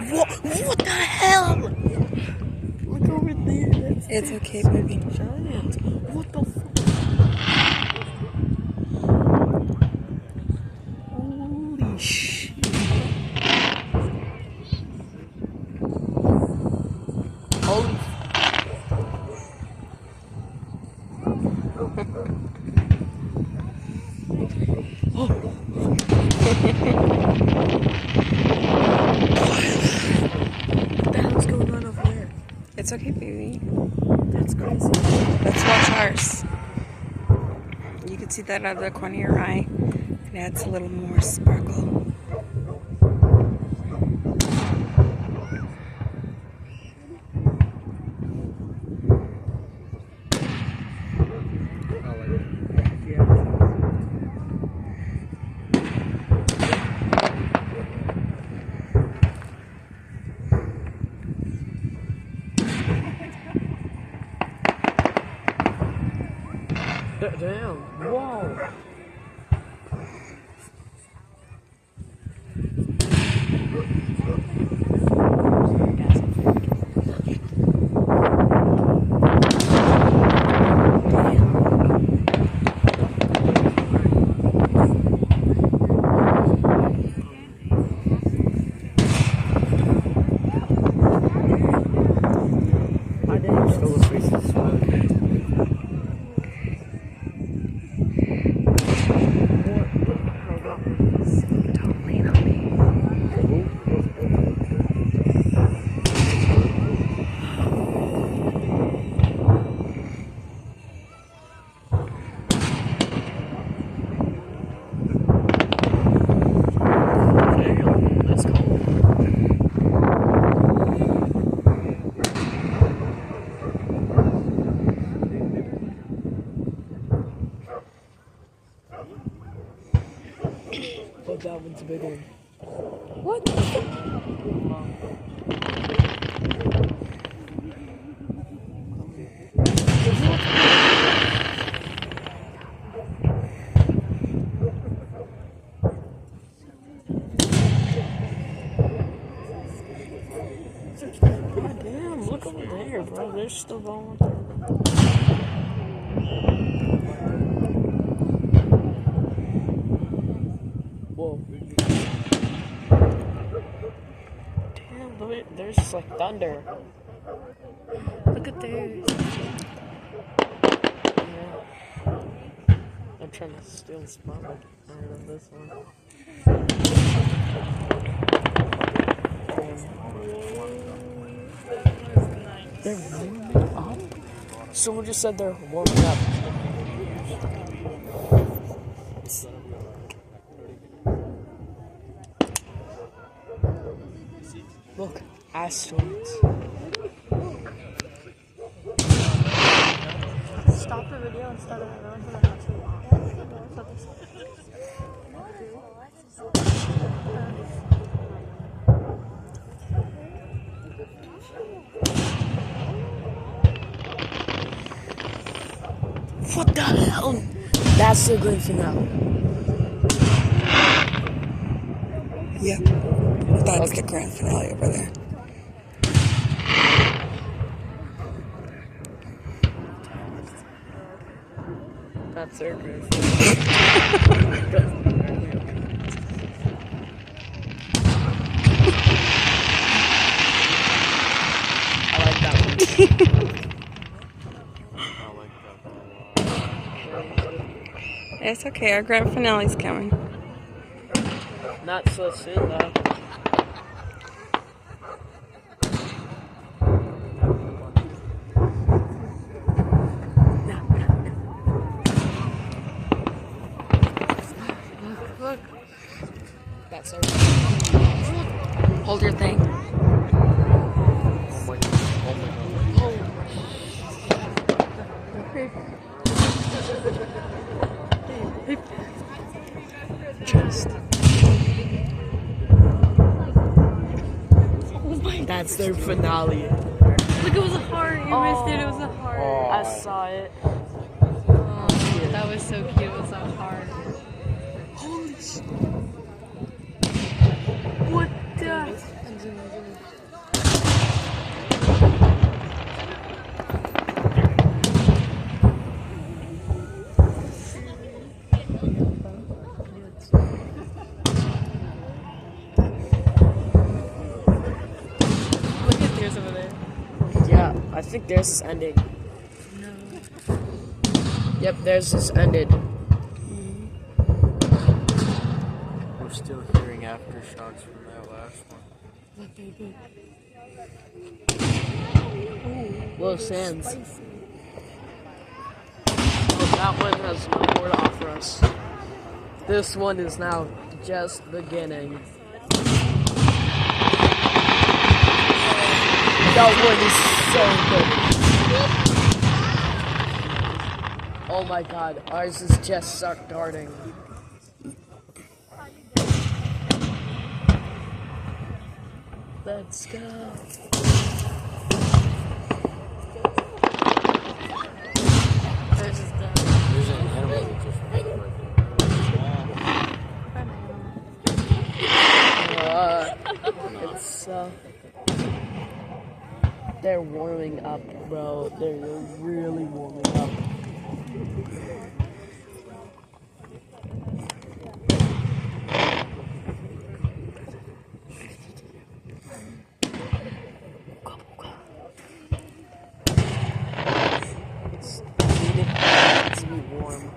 What the hell? Look over there. It's okay, baby. Giant. What the fuck? Holy shit. Holy. What the hell's going on over there? It's okay, baby. That's crazy. Let's watch ours. You can see that out of the corner of your eye. It adds a little more sparkle. Damn. Whoa. I didn't fill the faces. Don't lean on me. Damn, that's cool. But that one's a big one. What? God damn, look over there, bro. They're still going through. Whoa. Damn, there's just like thunder. Look at theirs. Yeah. I'm trying to steal the spotlight out of this one. They're warming up? Someone just said they're warming up. Look, asteroids. Stop the video and start it around for the next What the hell? That's the grand finale. Yep. That's the grand finale over there. That's their grand finale. I like that one. It's okay, our grand finale's coming. Not so soon though. Look. That's our. Hold your thing. Just. That's their finale. Look, it was a heart. You missed it. It was a heart. I saw it. Oh, that was so cute. It was a heart. Holy shit. What the? Look at theirs over there. Yeah, I think theirs is ending. No. Yep, theirs is ended. We're still hearing aftershocks from that last one. Little Sands. Oh, that one has no more to offer us. This one is now just beginning. That one is so good. Oh my god, ours is just start darting. Let's go. Theirs is done. There's an animal that just ran right It's they're warming up, bro. They're really warming up. It's needed to be warm.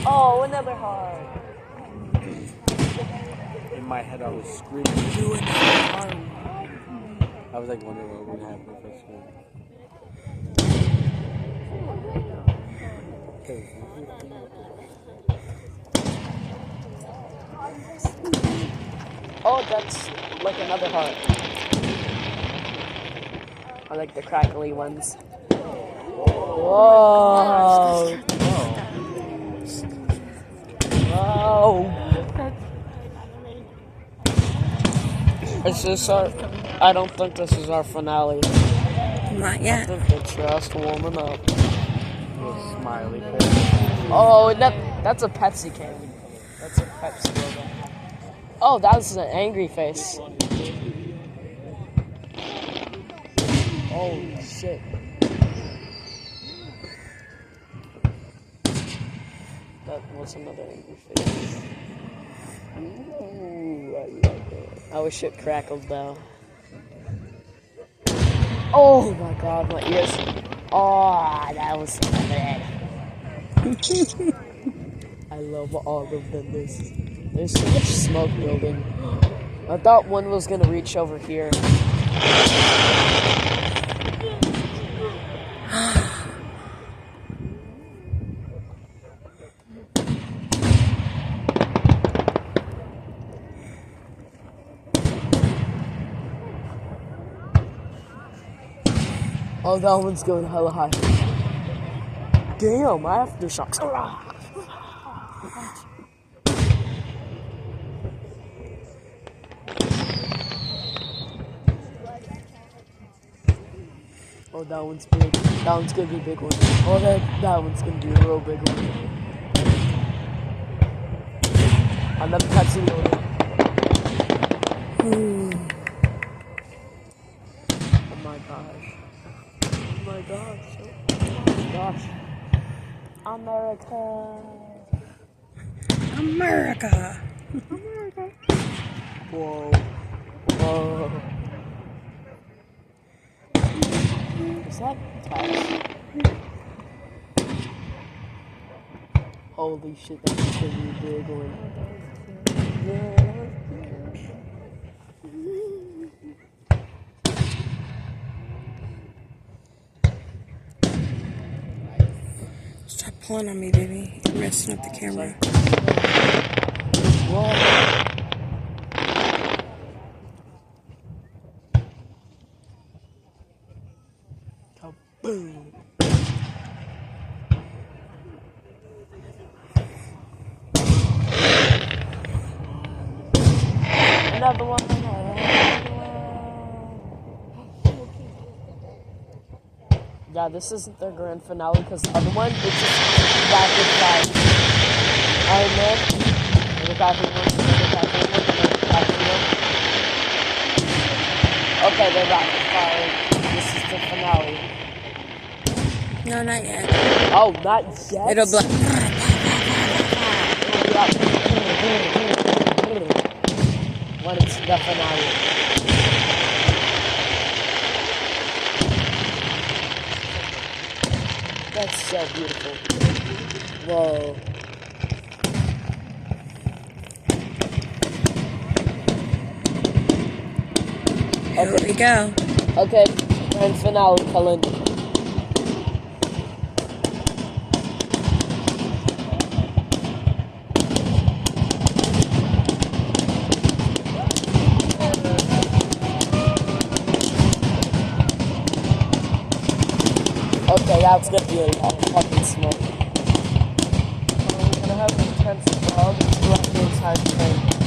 Oh, another heart. In my head, I was screaming. Do it now. I was like wondering what would happen if I screamed. Oh, that's like another heart. I like the crackly ones. Whoa! Whoa! Is this our? I don't think this is our finale. Not I yet. think they're just warming up. Little smiley face. Oh, that's a Pepsi can. That's a Pepsi logo. Oh, that's an angry face. Holy shit. That was another angry face. Ooh, I like it. I wish it crackled though. Oh my god, my ears. Oh, that was so bad. I love all of them. There's so much smoke building. I thought one was gonna reach over here. Oh, that one's going hella high. Damn, aftershocks. Oh, that one's big. That one's gonna be a big one. Oh, that one's gonna be a real big one. Another Pepsi loading. Oh my gosh. Oh my gosh. Oh my gosh. America. America. Whoa. Whoa. Is that Taz? Holy shit, that's gonna be a big one. Stop pulling on me, baby. You're messing up the camera. Whoa. Kaboom. Another one. Yeah, this isn't their grand finale because the other one is just rapid fire. Iron Man, bathroom one. Okay, they're rapid firing. This is the finale. No, not yet. Oh, not yet? It'll blow. When it's the finale. That's so beautiful. Whoa. Here we go. Okay, grand finale, Cullen. Okay, that's gonna be a lot of fucking smoke. We're gonna have an intense dog throughout the entire train.